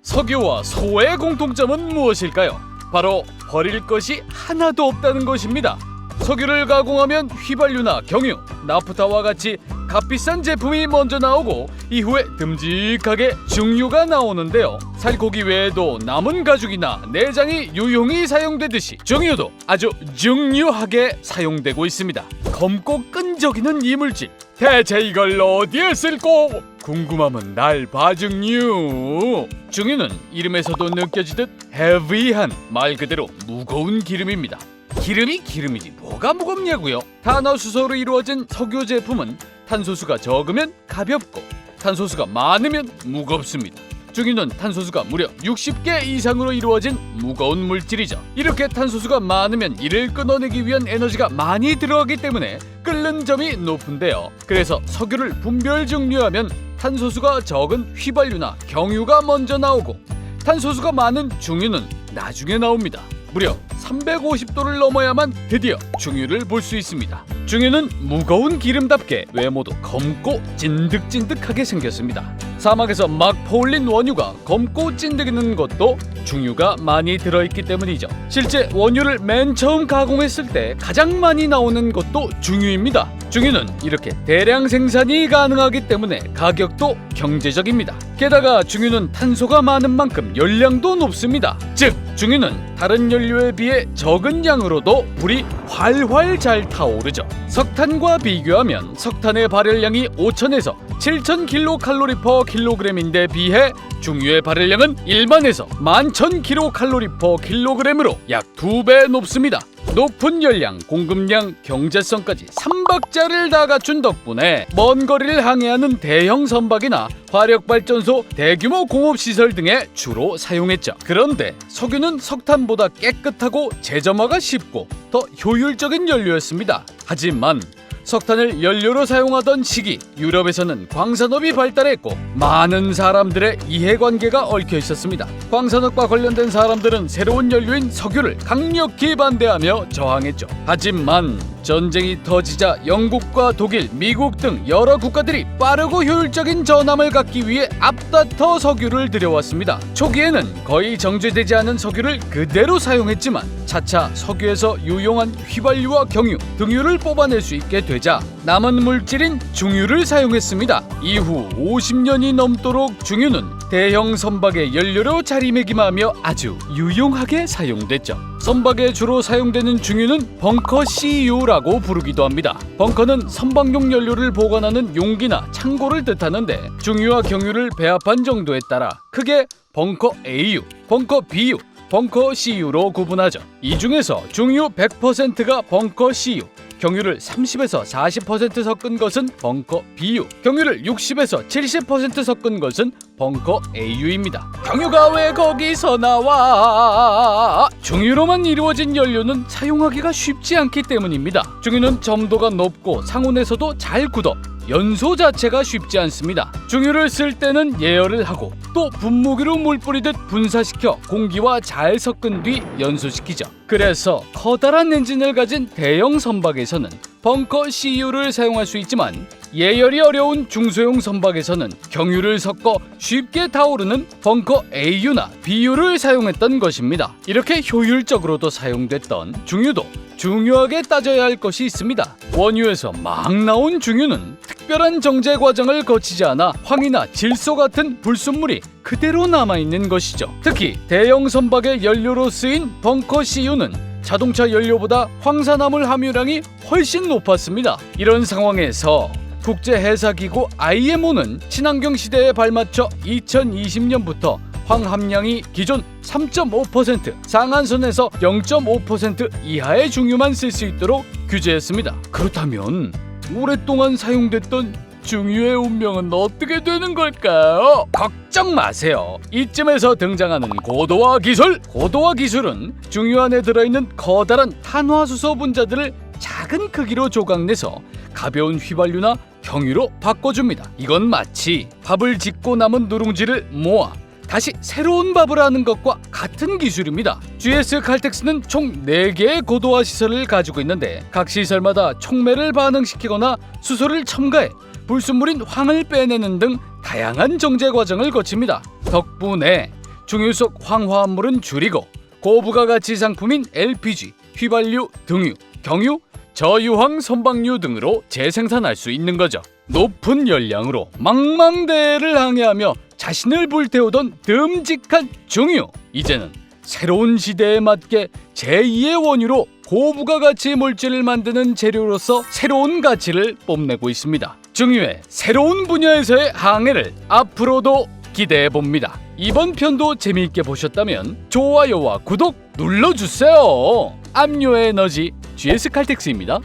석유와 소의 공통점은 무엇일까요? 바로 버릴 것이 하나도 없다는 것입니다. 석유를 가공하면 휘발유나 경유, 나프타와 같이 값비싼 제품이 먼저 나오고 이후에 듬직하게 중유가 나오는데요. 살코기 외에도 남은 가죽이나 내장이 유용히 사용되듯이 중유도 아주 중요하게 사용되고 있습니다. 검고 끈적이는 이물질, 대체 이걸 어디에 쓸고? 궁금함은 날 봐중유. 중유는 이름에서도 느껴지듯 헤비한, 말 그대로 무거운 기름입니다. 기름이 기름이지 뭐가 무겁냐고요? 탄화수소로 이루어진 석유 제품은 탄소수가 적으면 가볍고 탄소수가 많으면 무겁습니다. 중유는 탄소수가 무려 60개 이상으로 이루어진 무거운 물질이죠. 이렇게 탄소수가 많으면 이를 끊어내기 위한 에너지가 많이 들어가기 때문에 끓는 점이 높은데요. 그래서 석유를 분별 증류하면 탄소수가 적은 휘발유나 경유가 먼저 나오고 탄소수가 많은 중유는 나중에 나옵니다. 무려 350도를 넘어야만 드디어 중유를 볼 수 있습니다. 중유는 무거운 기름답게 외모도 검고 찐득찐득하게 생겼습니다. 사막에서 막 퍼올린 원유가 검고 찐득이는 것도 중유가 많이 들어있기 때문이죠. 실제 원유를 맨 처음 가공했을 때 가장 많이 나오는 것도 중유입니다. 중유는 이렇게 대량 생산이 가능하기 때문에 가격도 경제적입니다. 게다가 중유는 탄소가 많은 만큼 열량도 높습니다. 즉 중유는 다른 연료에 비해 적은 양으로도 불이 활활 잘 타오르죠. 석탄과 비교하면 석탄의 발열량이 5,000에서 7,000kcal/kg인데 비해 중유의 발열량은 10,000에서 11,000kcal/kg으로 약 2배 높습니다. 높은 열량, 공급량, 경제성까지 3박자를 다 갖춘 덕분에 먼 거리를 항해하는 대형 선박이나 화력발전소, 대규모 공업시설 등에 주로 사용했죠. 그런데 석유는 석탄보다 깨끗하고 제점화가 쉽고 더 효율적인 연료였습니다. 하지만 석탄을 연료로 사용하던 시기 유럽에서는 광산업이 발달했고 많은 사람들의 이해관계가 얽혀 있었습니다. 광산업과 관련된 사람들은 새로운 연료인 석유를 강력히 반대하며 저항했죠. 하지만 전쟁이 터지자 영국과 독일, 미국 등 여러 국가들이 빠르고 효율적인 전함을 갖기 위해 앞다퉈 석유를 들여왔습니다. 초기에는 거의 정제되지 않은 석유를 그대로 사용했지만 차차 석유에서 유용한 휘발유와 경유, 등유를 뽑아낼 수 있게 되자 남은 물질인 중유를 사용했습니다. 이후 50년이 넘도록 중유는 대형 선박의 연료로 자리매김하며 아주 유용하게 사용됐죠. 선박에 주로 사용되는 중유는 벙커 CU라고 부르기도 합니다. 벙커는 선박용 연료를 보관하는 용기나 창고를 뜻하는데 중유와 경유를 배합한 정도에 따라 크게 벙커 AU, 벙커 BU, 벙커 CU로 구분하죠. 이 중에서 중유 100%가 벙커 CU, 경유를 30에서 40% 섞은 것은 벙커 BU, 경유를 60에서 70% 섞은 것은 벙커 AU입니다. 경유가 왜 거기서 나와? 중유로만 이루어진 연료는 사용하기가 쉽지 않기 때문입니다. 중유는 점도가 높고 상온에서도 잘 굳어 연소 자체가 쉽지 않습니다. 중유를 쓸 때는 예열을 하고 또 분무기로 물 뿌리듯 분사시켜 공기와 잘 섞은 뒤 연소시키죠. 그래서 커다란 엔진을 가진 대형 선박에서는 벙커 CU를 사용할 수 있지만 예열이 어려운 중소형 선박에서는 경유를 섞어 쉽게 타오르는 벙커 AU나 BU를 사용했던 것입니다. 이렇게 효율적으로도 사용됐던 중유도 중요하게 따져야 할 것이 있습니다. 원유에서 막 나온 중유는 특별한 정제 과정을 거치지 않아 황이나 질소 같은 불순물이 그대로 남아있는 것이죠. 특히 대형 선박의 연료로 쓰인 벙커 CU는 자동차 연료보다 황산화물 함유량이 훨씬 높았습니다. 이런 상황에서 국제해사기구 IMO는 친환경 시대에 발맞춰 2020년부터 황 함량이 기존 3.5%, 상한선에서 0.5% 이하의 중유만 쓸 수 있도록 규제했습니다. 그렇다면 오랫동안 사용됐던 중유의 운명은 어떻게 되는 걸까요? 걱정 마세요. 이쯤에서 등장하는 고도화 기술! 고도화 기술은 중유 안에 들어있는 커다란 탄화수소 분자들을 작은 크기로 조각내서 가벼운 휘발유나 경유로 바꿔줍니다. 이건 마치 밥을 짓고 남은 누룽지를 모아 다시 새로운 밥을 하는 것과 같은 기술입니다. GS 칼텍스는 총 4개의 고도화 시설을 가지고 있는데 각 시설마다 촉매를 반응시키거나 수소를 첨가해 불순물인 황을 빼내는 등 다양한 정제 과정을 거칩니다. 덕분에 중유 속 황화합물은 줄이고 고부가가치 상품인 LPG, 휘발유, 등유, 경유, 저유황 선박유 등으로 재생산할 수 있는 거죠. 높은 열량으로 망망대해를 항해하며 자신을 불태우던 듬직한 중유, 이제는 새로운 시대에 맞게 제2의 원유로 고부가가치 물질을 만드는 재료로서 새로운 가치를 뽐내고 있습니다. 중유의 새로운 분야에서의 항해를 앞으로도 기대해봅니다. 이번 편도 재미있게 보셨다면 좋아요와 구독 눌러주세요. 압류의 에너지 GS 칼텍스입니다.